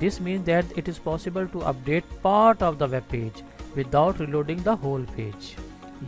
This means that it is possible to update part of the web page without reloading the whole page۔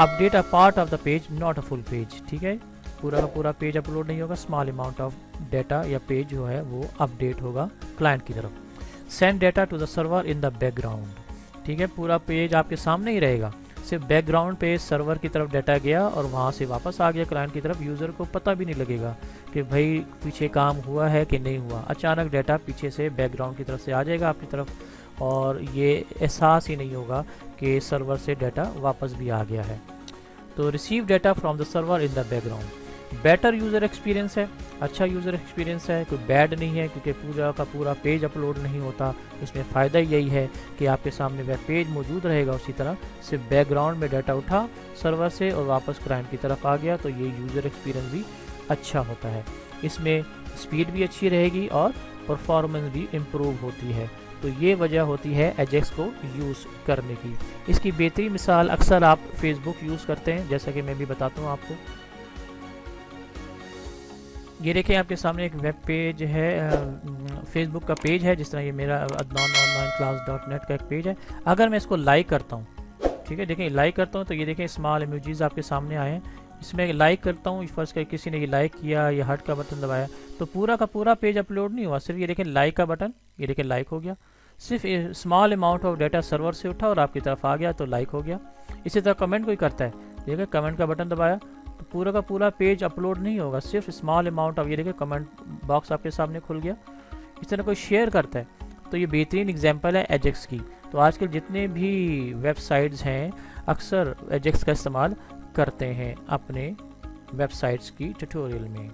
update a part of the page, not a full page. ठीक है, पूरा का पूरा page upload नहीं होगा, small amount of data या page जो है वो अपडेट होगा क्लाइंट की तरफ। Send data to the server in the background, ठीक है, पूरा पेज आपके सामने ही रहेगा, सिर्फ बैकग्राउंड पे सर्वर की तरफ डाटा गया और वहाँ से वापस आ गया क्लाइंट की तरफ। यूज़र को पता भी नहीं लगेगा कि भाई पीछे काम हुआ है कि नहीं हुआ, अचानक डाटा पीछे से बैकग्राउंड की तरफ से आ जाएगा आपकी तरफ और ये एहसास ही नहीं होगा कि सर्वर से डाटा वापस भी आ गया है। तो receive data from the server in the background, better user experience है, अच्छा यूज़र एक्सपीरियंस है, कोई बैड नहीं है, क्योंकि पूरा का पूरा पेज अपलोड नहीं होता। इसमें फ़ायदा यही है कि आपके सामने वेब पेज मौजूद रहेगा उसी तरह, सिर्फ बैकग्राउंड में डाटा उठा सर्वर से और वापस क्लाइंट की तरफ आ गया, तो ये यूज़र एक्सपीरियंस भी अच्छा होता है। इसमें स्पीड भी अच्छी रहेगी और परफॉर्मेंस भी इम्प्रूव होती है। तो ये वजह होती है एजेक्स को यूज़ करने की। इसकी बेहतरीन मिसाल अक्सर आप फेसबुक यूज़ करते हैं, जैसा कि मैं भी बताता हूँ आपको। ये देखें आपके सामने एक वेब पेज है, फेसबुक का पेज है, जिस तरह ये मेरा adnanonlineclass.net का एक पेज है। अगर मैं इसको लाइक करता हूँ, ठीक है, देखें लाइक करता हूँ तो ये देखें स्मॉल इमोजीज आपके सामने आए हैं। इसमें लाइक करता हूँ, फर्स्ट का किसी ने ये लाइक किया या हार्ट का बटन दबाया तो पूरा का पूरा पेज अपलोड नहीं हुआ, सिर्फ ये देखें लाइक का बटन, ये देखें लाइक हो गया, सिर्फ small amount of data server से उठा और आपकी तरफ आ गया तो लाइक हो गया। इसी तरह कमेंट कोई करता है, देखिए कमेंट का बटन दबाया तो पूरा का पूरा पेज अपलोड नहीं होगा, सिर्फ स्मॉल अमाउंट ऑफ, ये देखिए कमेंट बॉक्स आपके सामने खुल गया। इस तरह कोई शेयर करता है तो ये बेहतरीन एग्जांपल है एजेक्स की। तो आजकल जितने भी वेबसाइट्स हैं अक्सर एजेक्स का इस्तेमाल करते हैं अपने वेबसाइट्स की ट्यूटोरियल में।